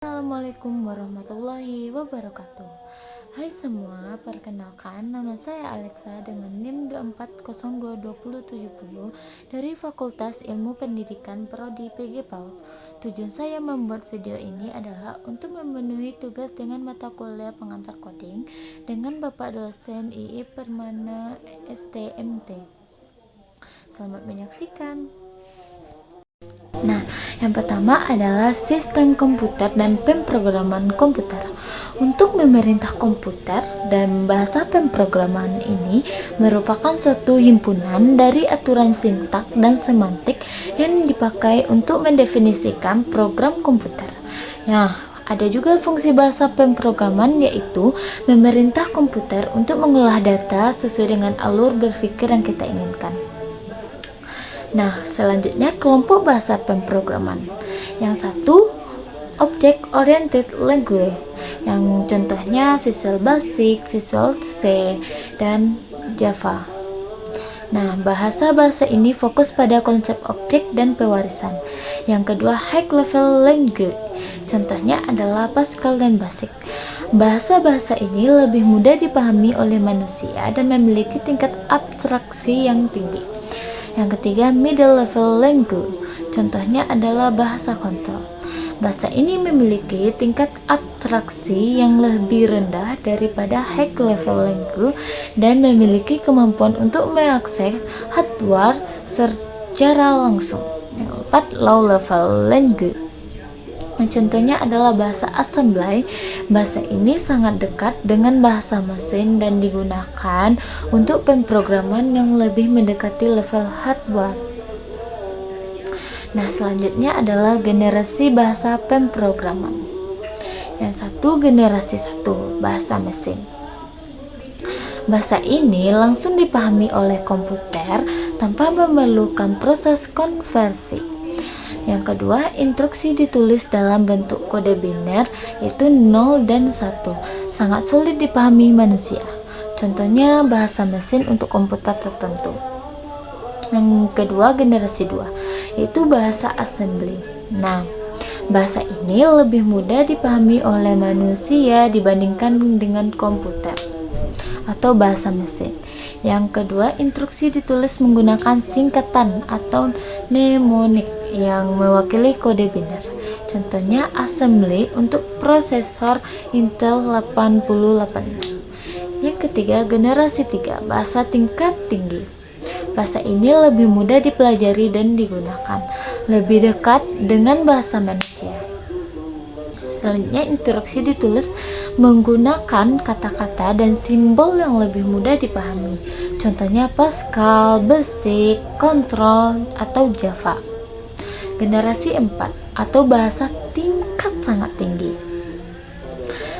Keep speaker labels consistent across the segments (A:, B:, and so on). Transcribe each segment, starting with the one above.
A: Assalamualaikum warahmatullahi wabarakatuh. Hai semua, perkenalkan nama saya Alexa dengan NIM 2402270 dari Fakultas Ilmu Pendidikan Prodi PG PAUD. Tujuan saya membuat video ini adalah untuk memenuhi tugas dengan mata kuliah pengantar coding dengan Bapak dosen II Permana STMT. Selamat menyaksikan. Nah, yang pertama adalah sistem komputer dan pemrograman komputer. Untuk memerintah komputer dan bahasa pemrograman ini merupakan suatu himpunan dari aturan sintak dan semantik yang dipakai untuk mendefinisikan program komputer. Nah, ada juga fungsi bahasa pemrograman, yaitu memerintah komputer untuk mengolah data sesuai dengan alur berpikir yang kita inginkan. Nah, selanjutnya kelompok bahasa pemrograman. Yang satu, Object Oriented Language, yang contohnya Visual Basic, Visual C, dan Java. Nah, bahasa-bahasa ini fokus pada konsep objek dan pewarisan. Yang kedua, High Level Language, contohnya adalah Pascal dan Basic. Bahasa-bahasa ini lebih mudah dipahami oleh manusia dan memiliki tingkat abstraksi yang tinggi. Yang ketiga, Middle Level Language, contohnya adalah bahasa kontrol. Bahasa ini memiliki tingkat abstraksi yang lebih rendah daripada High Level Language dan memiliki kemampuan untuk mengakses hardware secara langsung. Yang keempat, Low Level Language, contohnya adalah bahasa assembly. Bahasa ini sangat dekat dengan bahasa mesin dan digunakan untuk pemrograman yang lebih mendekati level hardware. Nah, selanjutnya adalah generasi bahasa pemrograman. Yang satu, generasi 1, bahasa mesin. Bahasa ini langsung dipahami oleh komputer tanpa memerlukan proses konversi. Yang kedua, instruksi ditulis dalam bentuk kode biner, yaitu 0 dan 1, sangat sulit dipahami manusia. Contohnya bahasa mesin untuk komputer tertentu. Yang kedua, generasi 2, yaitu bahasa assembly. Nah, bahasa ini lebih mudah dipahami oleh manusia dibandingkan dengan komputer atau bahasa mesin. Yang kedua, instruksi ditulis menggunakan singkatan atau mnemonik yang mewakili kode biner. Contohnya assembly untuk prosesor Intel 8086. Yang ketiga, generasi 3, bahasa tingkat tinggi. Bahasa ini lebih mudah dipelajari dan digunakan, lebih dekat dengan bahasa manusia. Selanjutnya, instruksi ditulis menggunakan kata-kata dan simbol yang lebih mudah dipahami. Contohnya Pascal, Basic, Control, atau Java. Generasi 4 atau bahasa tingkat sangat tinggi.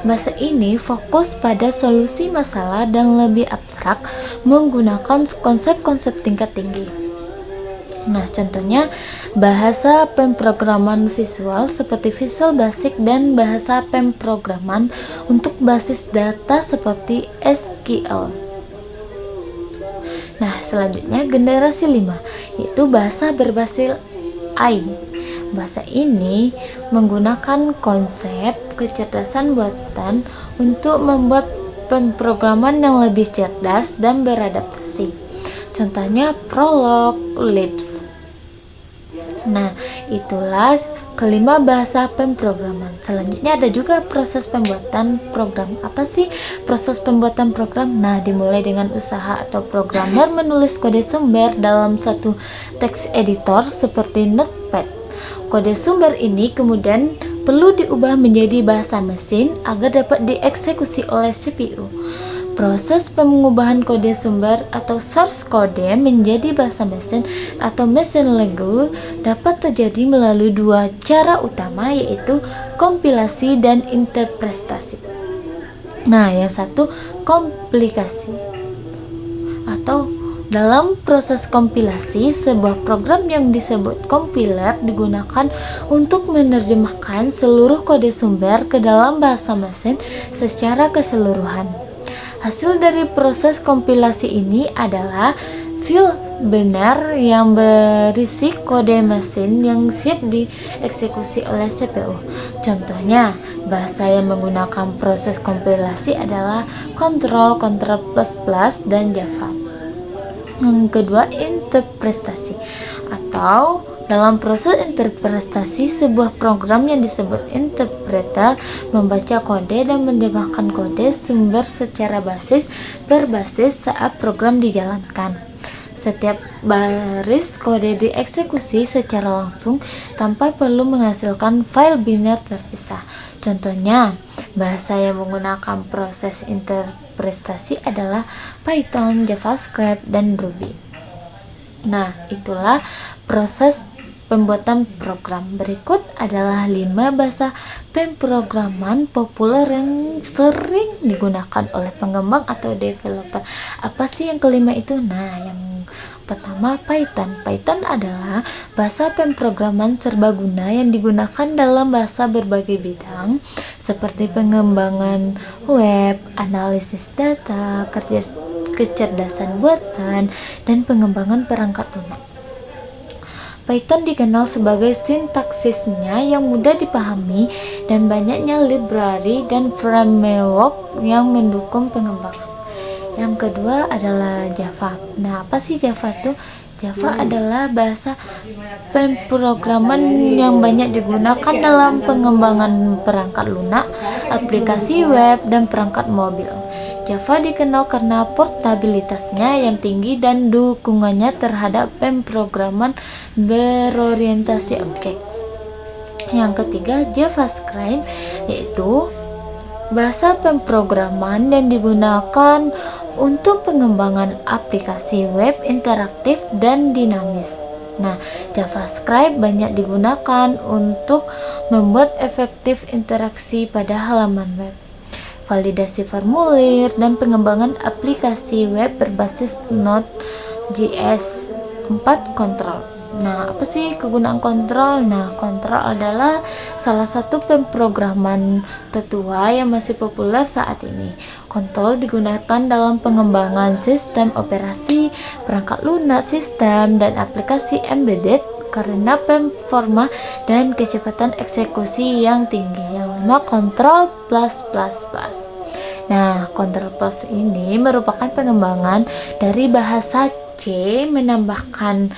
A: Bahasa ini fokus pada solusi masalah dan lebih abstrak, menggunakan konsep-konsep tingkat tinggi. Nah, contohnya bahasa pemrograman visual seperti Visual Basic dan bahasa pemrograman untuk basis data seperti SQL. Nah, selanjutnya generasi 5, yaitu bahasa berbasis AI. Bahasa ini menggunakan konsep kecerdasan buatan untuk membuat pemrograman yang lebih cerdas dan beradaptasi. Contohnya Prolog, Lisp. Nah, itulah kelima bahasa pemrograman. Selanjutnya ada juga proses pembuatan program. Apa sih proses pembuatan program? Nah, dimulai dengan usaha atau programmer menulis kode sumber dalam suatu text editor seperti Notepad. Kode sumber ini kemudian perlu diubah menjadi bahasa mesin agar dapat dieksekusi oleh CPU. Proses pengubahan kode sumber atau source code menjadi bahasa mesin atau machine language dapat terjadi melalui dua cara utama, yaitu kompilasi dan interpretasi. Nah, yang satu, komplikasi. Atau dalam proses kompilasi, sebuah program yang disebut compiler digunakan untuk menerjemahkan seluruh kode sumber ke dalam bahasa mesin secara keseluruhan. Hasil dari proses kompilasi ini adalah file benar yang berisi kode mesin yang siap dieksekusi oleh CPU. Contohnya, bahasa yang menggunakan proses kompilasi adalah Control, Control++, dan Java. Yang kedua, interpretasi atau dalam proses interpretasi, sebuah program yang disebut interpreter membaca kode dan menerjemahkan kode sumber secara berbasis saat program dijalankan. Setiap baris kode dieksekusi secara langsung tanpa perlu menghasilkan file biner terpisah. Contohnya, bahasa yang menggunakan proses interpretasi adalah Python, JavaScript, dan Ruby. Nah, itulah proses pembuatan program. Berikut adalah 5 bahasa pemrograman populer yang sering digunakan oleh pengembang atau developer. Apa sih yang kelima itu? Nah, yang pertama, Python. Python adalah bahasa pemrograman serbaguna yang digunakan dalam bahasa berbagai bidang seperti pengembangan web, analisis data, kecerdasan buatan, dan pengembangan perangkat lunak. Python dikenal sebagai sintaksisnya yang mudah dipahami dan banyaknya library dan framework yang mendukung pengembangan. Yang kedua adalah Java. Nah, apa sih Java itu? Java adalah bahasa pemrograman yang banyak digunakan dalam pengembangan perangkat lunak, aplikasi web, dan perangkat mobil. Java dikenal karena portabilitasnya yang tinggi dan dukungannya terhadap pemrograman berorientasi objek. Yang ketiga, JavaScript, yaitu bahasa pemrograman yang digunakan untuk pengembangan aplikasi web interaktif dan dinamis. Nah, JavaScript banyak digunakan untuk membuat efektif interaksi pada halaman web, validasi formulir, dan pengembangan aplikasi web berbasis Node.js 4 Control. Nah, apa sih kegunaan kontrol? Nah, kontrol adalah salah satu pemrograman tertua yang masih populer saat ini. Kontrol digunakan dalam pengembangan sistem operasi, perangkat lunak, sistem, dan aplikasi embedded karena performa dan kecepatan eksekusi yang tinggi. Yang lima, Control++. Nah, Control Plus ini merupakan pengembangan dari bahasa C menambahkan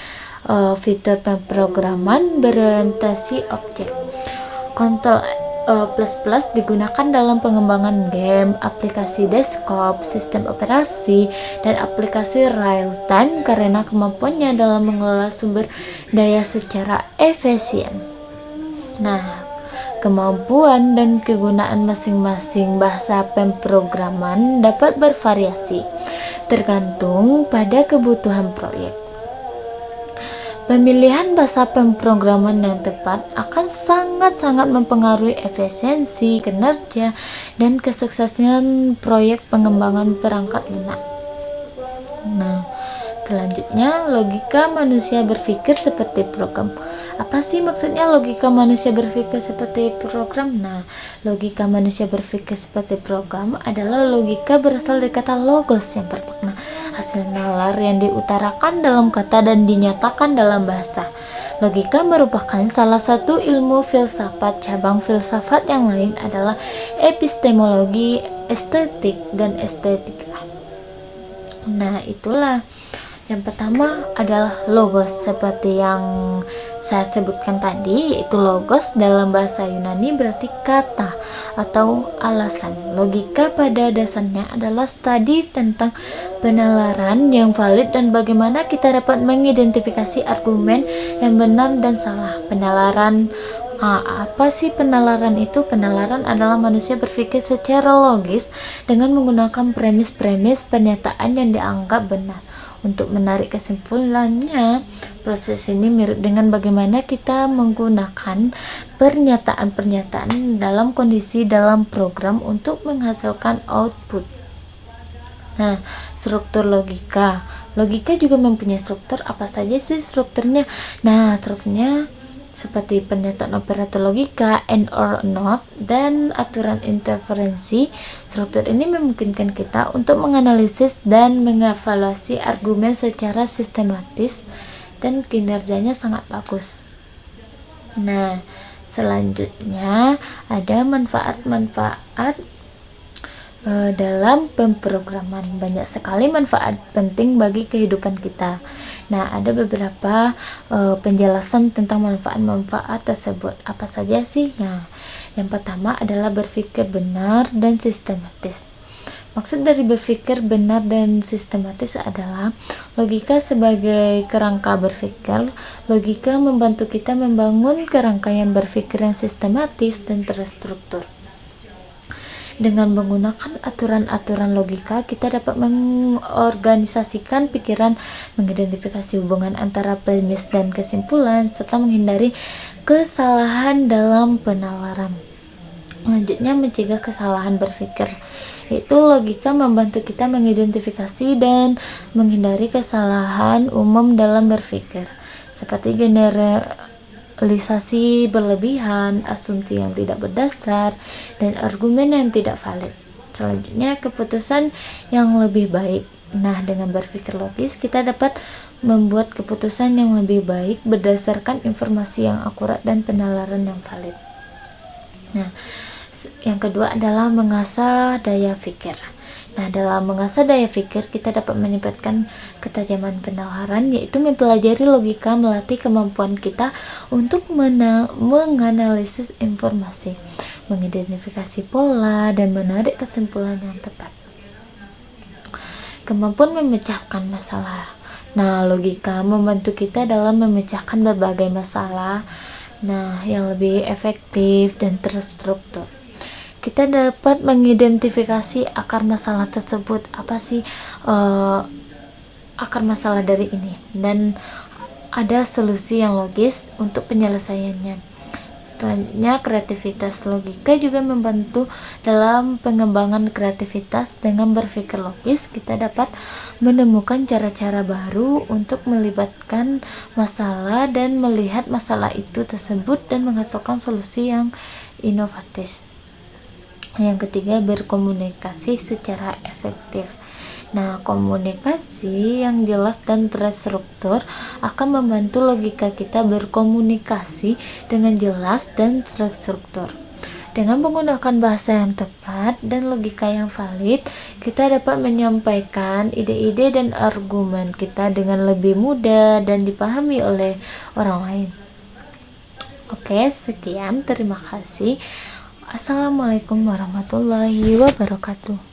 A: fitur pemrograman berorientasi objek. Control plus digunakan dalam pengembangan game, aplikasi desktop, sistem operasi, dan aplikasi real time karena kemampuannya dalam mengelola sumber daya secara efisien. Nah, kemampuan dan kegunaan masing-masing bahasa pemrograman dapat bervariasi tergantung pada kebutuhan proyek. Pemilihan bahasa pemrograman yang tepat akan sangat-sangat mempengaruhi efisiensi, kinerja, dan kesuksesan proyek pengembangan perangkat lunak. Nah, selanjutnya, logika manusia berpikir seperti program. Apa sih maksudnya logika manusia berpikir seperti program? Nah, logika manusia berpikir seperti program adalah logika berasal dari kata logos yang bermakna hasil nalar yang diutarakan dalam kata dan dinyatakan dalam bahasa. Logika merupakan salah satu ilmu filsafat. Cabang filsafat yang lain adalah epistemologi, estetik, dan estetika. Nah, itulah. Yang pertama adalah logos, seperti yang saya sebutkan tadi, yaitu logos dalam bahasa Yunani berarti kata atau alasan. Logika pada dasarnya adalah studi tentang penalaran yang valid dan bagaimana kita dapat mengidentifikasi argumen yang benar dan salah. Penalaran, apa sih penalaran itu? Penalaran adalah manusia berpikir secara logis dengan menggunakan premis-premis pernyataan yang dianggap benar untuk menarik kesimpulannya. Proses ini mirip dengan bagaimana kita menggunakan pernyataan-pernyataan dalam kondisi dalam program untuk menghasilkan output. Nah, struktur logika juga mempunyai struktur. Apa saja sih strukturnya? Nah, strukturnya seperti pernyataan operator logika, and or not, dan aturan interferensi. Struktur ini memungkinkan kita untuk menganalisis dan mengevaluasi argumen secara sistematis dan kinerjanya sangat bagus. Nah, selanjutnya ada manfaat-manfaat dalam pemrograman. Banyak sekali manfaat penting bagi kehidupan kita. Nah, ada beberapa penjelasan tentang manfaat-manfaat tersebut. Apa saja sih? Nah, yang pertama adalah berpikir benar dan sistematis. Maksud dari berpikir benar dan sistematis adalah logika sebagai kerangka berpikir. Logika membantu kita membangun kerangkaian berpikir yang sistematis dan terstruktur. Dengan menggunakan aturan-aturan logika, kita dapat mengorganisasikan pikiran, mengidentifikasi hubungan antara premis dan kesimpulan, serta menghindari kesalahan dalam penalaran. Selanjutnya, mencegah kesalahan berpikir. Itu logika membantu kita mengidentifikasi dan menghindari kesalahan umum dalam berpikir, seperti generalisasi berlebihan, asumsi yang tidak berdasar, dan argumen yang tidak valid. Selanjutnya, keputusan yang lebih baik. Nah, dengan berpikir logis, kita dapat membuat keputusan yang lebih baik berdasarkan informasi yang akurat dan penalaran yang valid. Nah, yang kedua adalah mengasah daya pikir. Nah, dalam mengasah daya pikir, kita dapat meningkatkan ketajaman penalaran, yaitu mempelajari logika, melatih kemampuan kita untuk menganalisis informasi, mengidentifikasi pola, dan menarik kesimpulan yang tepat. Kemampuan memecahkan masalah. Nah, logika membantu kita dalam memecahkan berbagai masalah, yang lebih efektif dan terstruktur. Kita dapat mengidentifikasi akar masalah tersebut, apa sih akar masalah dari ini, dan ada solusi yang logis untuk penyelesaiannya. Selanjutnya, kreativitas. Logika juga membantu dalam pengembangan kreativitas. Dengan berpikir logis, kita dapat menemukan cara-cara baru untuk melibatkan masalah dan melihat masalah itu tersebut dan menghasilkan solusi yang inovatif. Yang ketiga, berkomunikasi secara efektif. Nah, komunikasi yang jelas dan terstruktur akan membantu logika kita berkomunikasi dengan jelas dan terstruktur. Dengan menggunakan bahasa yang tepat dan logika yang valid, kita dapat menyampaikan ide-ide dan argumen kita dengan lebih mudah dan dipahami oleh orang lain. Oke, sekian. Terima kasih. Assalamualaikum warahmatullahi wabarakatuh.